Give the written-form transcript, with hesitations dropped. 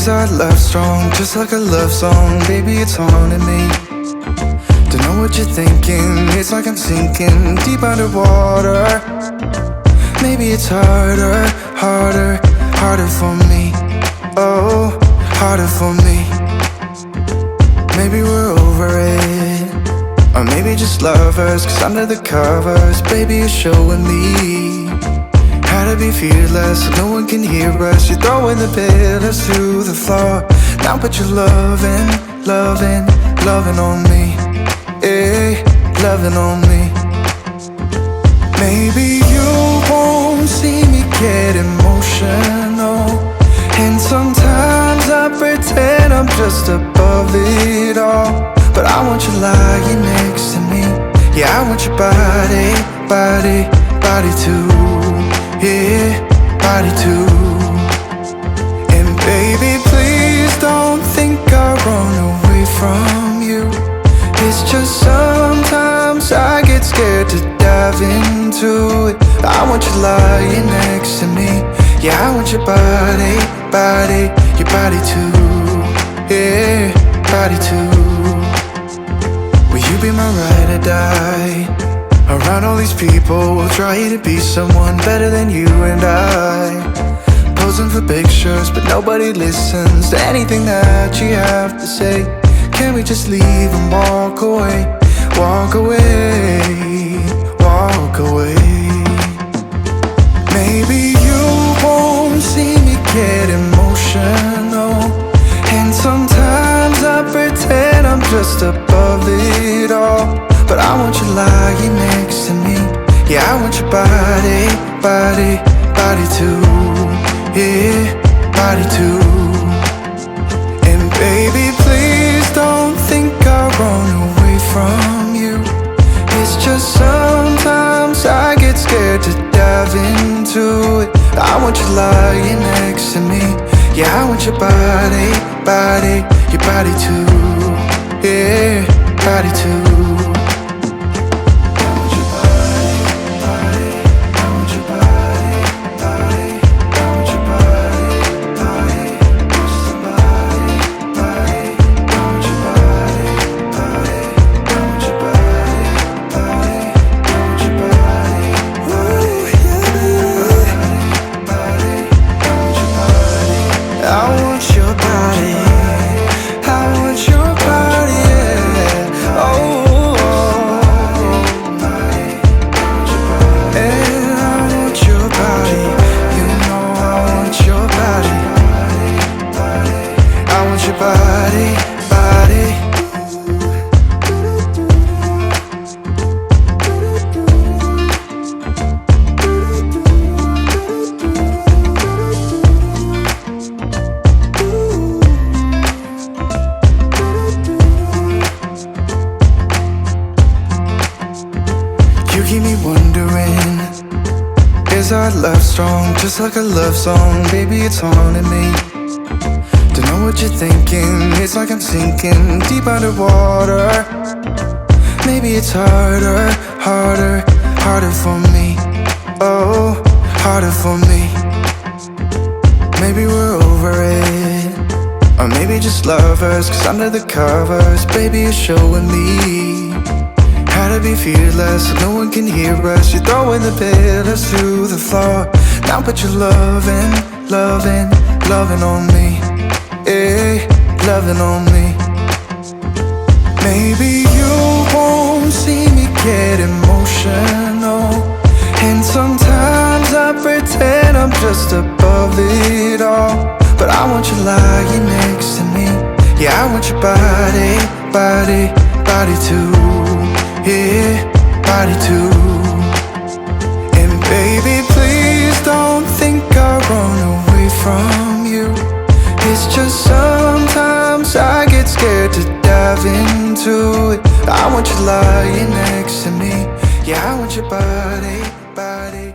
Is our love strong, just like a love song? Baby, it's haunting me. Don't know what you're thinking, it's like I'm sinking deep underwater. Maybe it's harder, harder, harder for me. Oh, harder for me. Maybe we're over it, or maybe just lovers, cause under the covers, baby, you're showing me how to be fearless so no one can hear us. You're throwing the pillars through the floor. Now put your loving, loving, loving on me. Eh, loving on me. Maybe you won't see me get emotional, and sometimes I pretend I'm just above it all. But I want you lying next to me. Yeah, I want your body, body, body too. Yeah, body too. And baby, please don't think I run away from you. It's just sometimes I get scared to dive into it. I want you lying next to me. Yeah, I want your body, body, your body too. Yeah, body too. Will you be my ride or die? Around all these people, we'll try to be someone better than you and I. Posing for pictures, but nobody listens to anything that you have to say. Can we just leave and walk away? Walk away, walk away. Maybe you won't see me get emotional, and sometimes I pretend I'm just above it all. But I want you lying next to me. Yeah, I want your body, body, body too. Yeah, body too. And baby, please don't think I run away from you. It's just sometimes I get scared to dive into it. I want you lying next to me. Yeah, I want your body, body, your body too. Yeah, body too. You keep me wondering, is our love strong, just like a love song? Baby, it's haunting me. Don't know what you're thinking, it's like I'm sinking deep underwater. Maybe it's harder, harder, harder for me. Oh, harder for me. Maybe we're over it, or maybe just lovers, cause under the covers, baby, you're showing me how to be fearless so no one can hear us. You're throwing the pillars through the floor. Now put your loving, loving, loving on me. Eh, loving on me. Maybe you won't see me get emotional, and sometimes I pretend I'm just above it all. But I want you lying next to me. Yeah, I want your body, body, body too. Yeah, body too. And baby, please don't think I run away from you. It's just sometimes I get scared to dive into it. I want you lying next to me. Yeah, I want your body, body.